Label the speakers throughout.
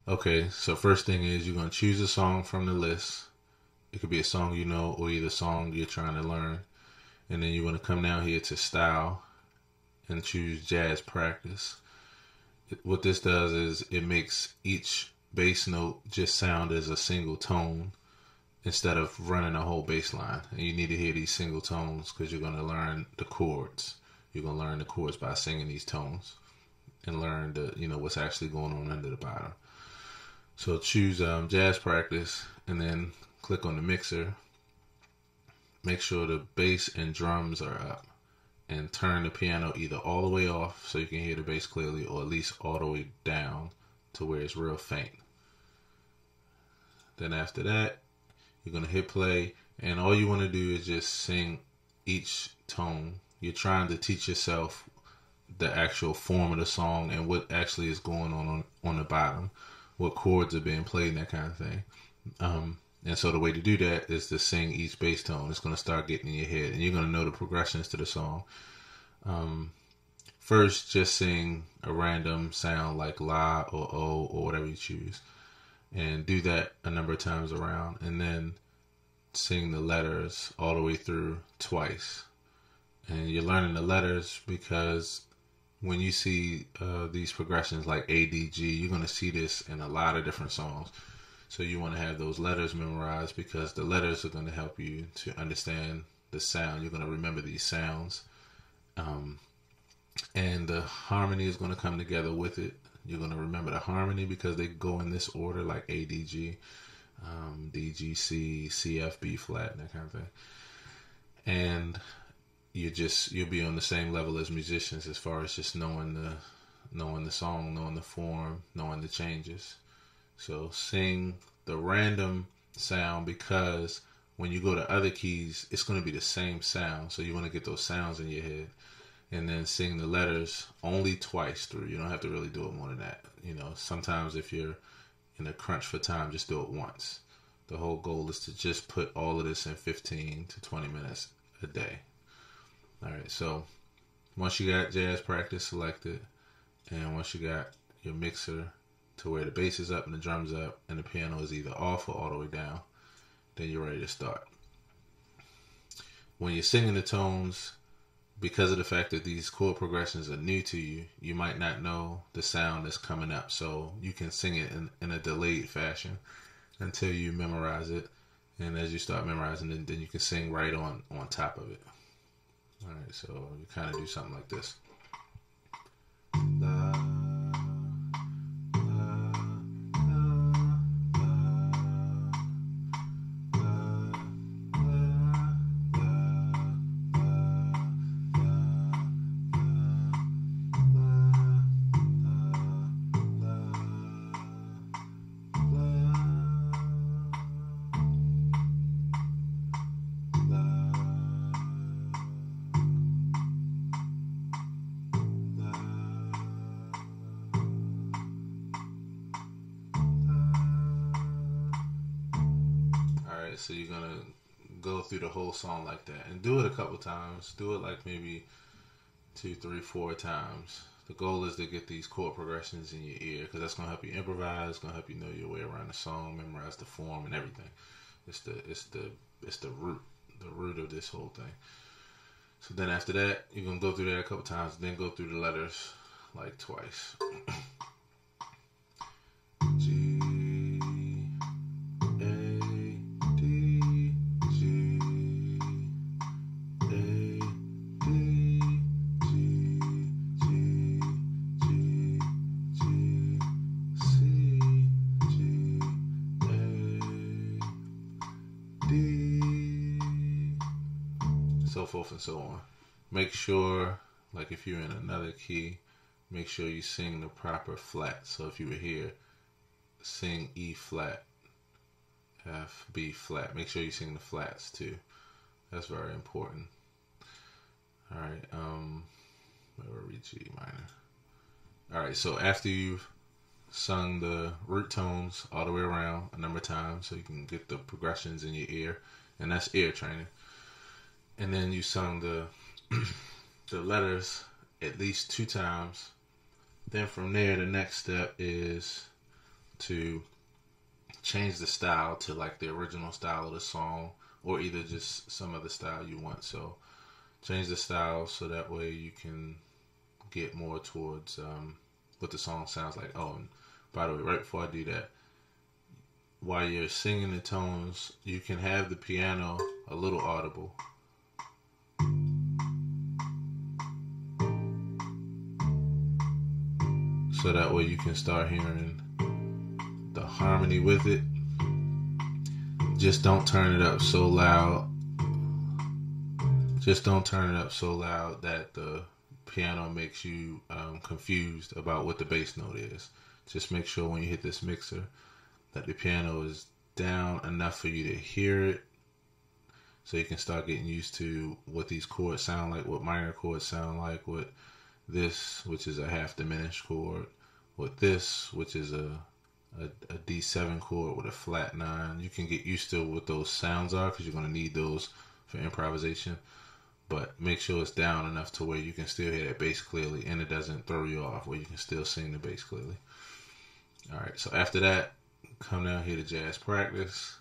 Speaker 1: Okay, so first thing is you're going to choose a song from the list. It could be a song you know or either a song you're trying to learn. And then you're going to come down here to style and choose jazz practice. What this does is it makes each bass note just sound as a single tone instead of running a whole bass line. And you need to hear these single tones because you're going to learn the chords. You're going to learn the chords by singing these tones and learn what's actually going on under the bottom. So choose jazz practice and then click on the mixer. Make sure the bass and drums are up and turn the piano either all the way off so you can hear the bass clearly or at least all the way down to where it's real faint. Then after that, you're going to hit play and all you want to do is just sing each tone. You're trying to teach yourself the actual form of the song and what actually is going on the bottom, what chords are being played and that kind of thing. And so the way to do that is to sing each bass tone. It's going to start getting in your head and you're going to know the progressions to the song. First, just sing a random sound like la or o or whatever you choose. And do that a number of times around. And then sing the letters all the way through twice. And you're learning the letters because when you see these progressions like A, D, G, you're going to see this in a lot of different songs. So you want to have those letters memorized because the letters are going to help you to understand the sound. You're going to remember these sounds. And the harmony is going to come together with it. You're going to remember the harmony because they go in this order like A, D, G, D, G, C, C, F, B flat, and that kind of thing. And you'll be on the same level as musicians as far as just knowing the song, knowing the form, knowing the changes. So sing the random sound because when you go to other keys, it's going to be the same sound. So you want to get those sounds in your head. And then sing the letters only twice through. You don't have to really do it more than that. Sometimes if you're in a crunch for time, just do it once. The whole goal is to just put all of this in 15 to 20 minutes a day. All right, so once you got jazz practice selected, and once you got your mixer to where the bass is up and the drums up, and the piano is either off or all the way down, then you're ready to start. When you're singing the tones, because of the fact that these chord progressions are new to you, you might not know the sound that's coming up. So you can sing it in a delayed fashion until you memorize it. And as you start memorizing it, then you can sing right on top of it. All right, so you kind of do something like this. La, so you're going to go through the whole song like that and do it a couple times. Do it like maybe 2, 3, 4 times. The goal is to get these chord progressions in your ear because that's going to help you improvise. It's going to help you know your way around the song, memorize the form and everything. It's the root of this whole thing. So then after that, you're going to go through that a couple times, then go through the letters like twice. G, so forth and so on. Make sure, like if you're in another key, make sure you sing the proper flat. So if you were here, sing E flat, F, B flat. Make sure you sing the flats too. That's very important. All right, where were we? G minor. All right, so after you've sung the root tones all the way around a number of times so you can get the progressions in your ear, and that's ear training. And then you sung the letters at least 2 times. Then from there, the next step is to change the style to like the original style of the song, or either just some other style you want. So change the style so that way you can get more towards what the song sounds like. Oh, and by the way, right before I do that, while you're singing the tones, you can have the piano a little audible. So that way you can start hearing the harmony with it. Just don't turn it up so loud. Just don't turn it up so loud that the piano makes you confused about what the bass note is. Just make sure when you hit this mixer that the piano is down enough for you to hear it, so you can start getting used to what these chords sound like, what minor chords sound like, what this, which is a half diminished chord, with this, which is a D7 chord with a flat 9. You can get used to what those sounds are because you're going to need those for improvisation. But make sure it's down enough to where you can still hear that bass clearly and it doesn't throw you off, where you can still sing the bass clearly. Alright, so after that, come down here to jazz practice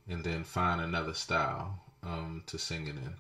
Speaker 1: and then find another style to sing it in.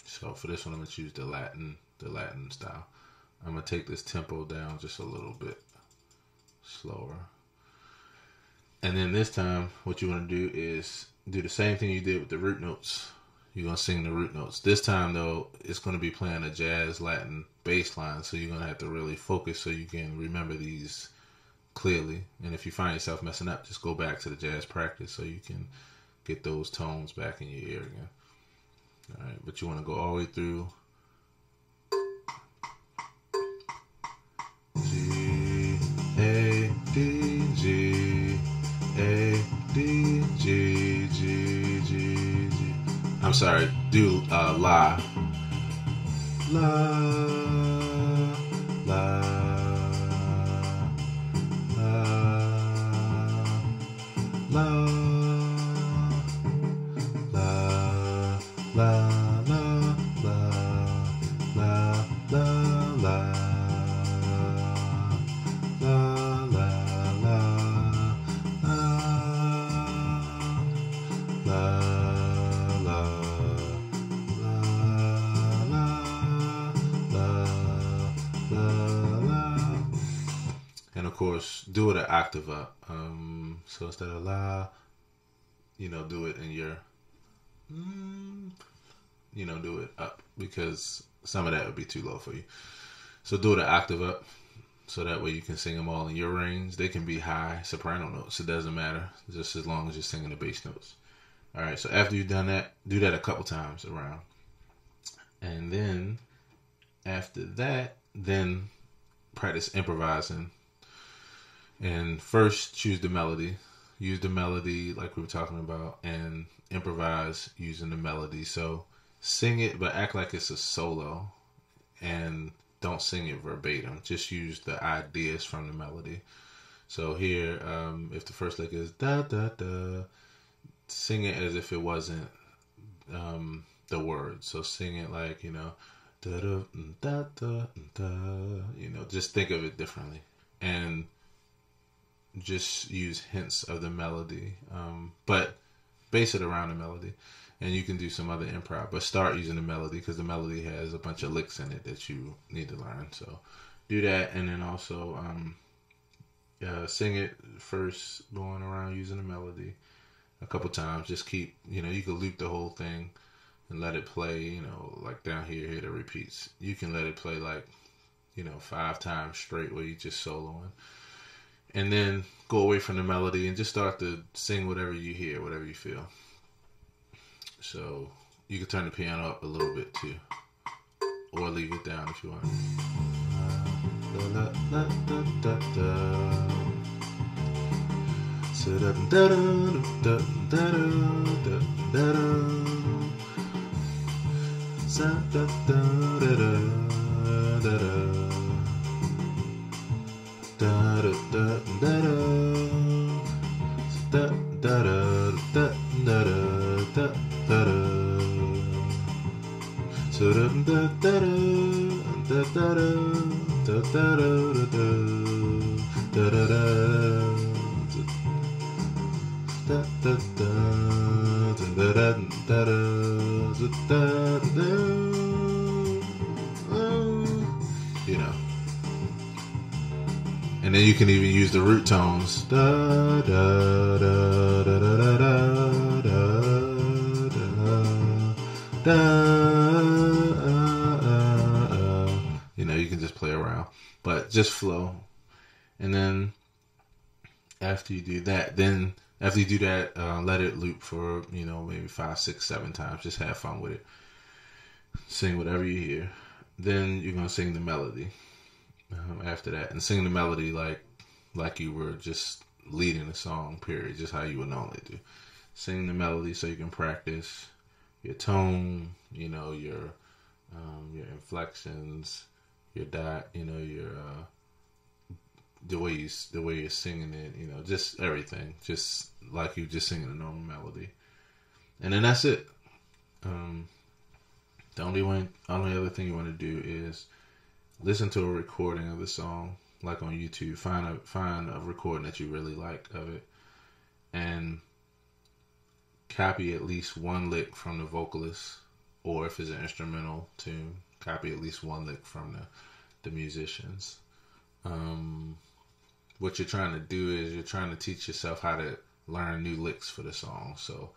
Speaker 1: So for this one, I'm going to choose the Latin style. I'm going to take this tempo down just a little bit slower. And then this time, what you want to do is do the same thing you did with the root notes. You're going to sing the root notes. This time, though, it's going to be playing a jazz Latin bass line, so you're going to have to really focus so you can remember these clearly. And if you find yourself messing up, just go back to the jazz practice so you can get those tones back in your ear again. All right, but you want to go all the way through G, A, D, G, A, D, G, G, G, G. I'm sorry, do La. La, La, La, La, La, la, la, la, la, la. And of course, do it an octave up. So instead of la, do it in your, do it up, because some of that would be too low for you. So do it an octave up, so that way you can sing them all in your range. They can be high soprano notes. It doesn't matter, just as long as you're singing the bass notes. All right, so after you've done that, do that a couple times around. And then after that, then practice improvising. And first, choose the melody. Use the melody like we were talking about, and improvise using the melody. So sing it, but act like it's a solo, and don't sing it verbatim. Just use the ideas from the melody. So here, if the first lick is da da da, sing it as if it wasn't the word. So sing it like, da da da da da. Just think of it differently, and just use hints of the melody, but base it around the melody. And you can do some other improv, but start using the melody, because the melody has a bunch of licks in it that you need to learn. So do that, and then also sing it first, going around using the melody a couple times. Just keep, you can loop the whole thing and let it play, like down here it repeats. You can let it play like, 5 times straight where you just soloing. And then go away from the melody and just start to sing whatever you hear, whatever you feel. So you can turn the piano up a little bit too, or leave it down if you want. da, da, da, da, da, da, you know. And then you can even use the root tones. Da, da, da, da, da, da, da, da, you know, you can just play around. But just flow. And then after you do that, let it loop for, you know, maybe 5, 6, 7 times. Just have fun with it. Sing whatever you hear. Then you're going to sing the melody after that. And sing the melody like you were just leading the song, period. Just how you would normally do. Sing the melody so you can practice your tone, you know, your inflections, your dot, you know, your the way you're singing it, you know, just everything, just like you just singing a normal melody, and then that's it. The only other thing you want to do is listen to a recording of the song, like on YouTube. Find a recording that you really like of it, and copy at least one lick from the vocalist, or if it's an instrumental tune, copy at least one lick from the musicians. What you're trying to do is you're trying to teach yourself how to learn new licks for the song. So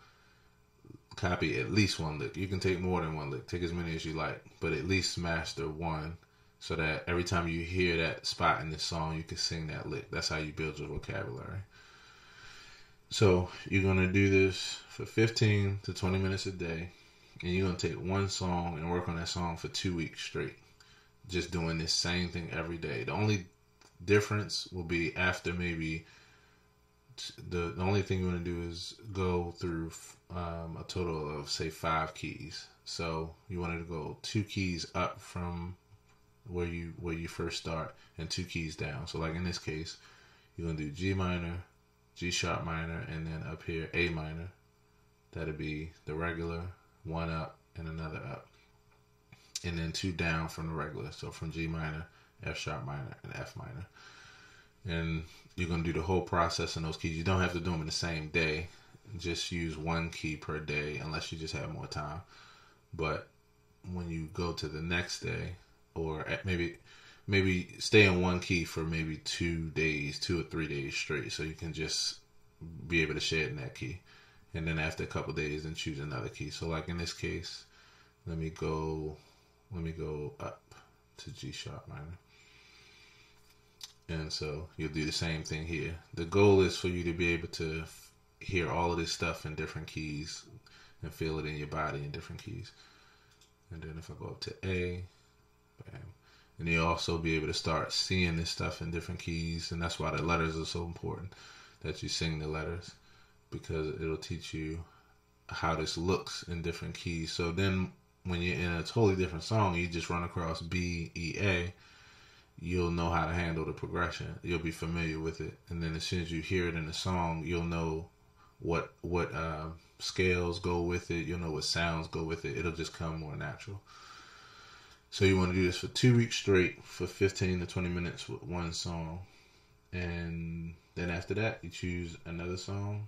Speaker 1: copy at least one lick. You can take more than one lick. Take as many as you like, but at least master one, so that every time you hear that spot in the song, you can sing that lick. That's how you build your vocabulary. So you're going to do this for 15 to 20 minutes a day, and you're going to take one song and work on that song for 2 weeks straight. Just doing this same thing every day. The only difference will be after maybe the only thing you want to do is go through a total of, say, 5 keys. So you wanted to go 2 keys up from where you first start, and 2 keys down. So like in this case, you're going to do G minor, G sharp minor, and then up here A minor. That'll be the regular, 1 up and another up, and then 2 down from the regular. So from G minor, F sharp minor, and F minor. And you're going to do the whole process in those keys. You don't have to do them in the same day. Just use 1 key per day, unless you just have more time. But when you go to the next day, or maybe stay in 1 key for maybe 2 days, 2 or 3 days straight, so you can just be able to shed in that key. And then after a couple of days, then choose another key. So like in this case, let me go up to G sharp minor. And so you'll do the same thing here. The goal is for you to be able to hear all of this stuff in different keys and feel it in your body in different keys. And then if I go up to A, bam. And you'll also be able to start seeing this stuff in different keys. And that's why the letters are so important, that you sing the letters, because it'll teach you how this looks in different keys. So then when you're in a totally different song, you just run across B, E, A, you'll know how to handle the progression. You'll be familiar with it. And then as soon as you hear it in the song, you'll know what scales go with it. You'll know what sounds go with it. It'll just come more natural. So you want to do this for 2 weeks straight, for 15 to 20 minutes with one song. And then after that, you choose another song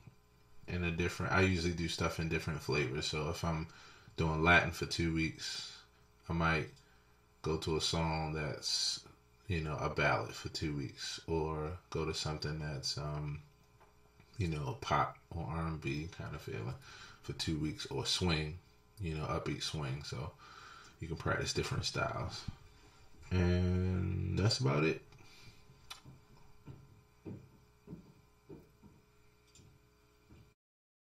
Speaker 1: in a different... I usually do stuff in different flavors. So if I'm doing Latin for 2 weeks, I might go to a song that's, you know, a ballad for 2 weeks, or go to something that's, you know, pop or R&B kind of feeling for 2 weeks, or swing, you know, upbeat swing. So you can practice different styles. And that's about it.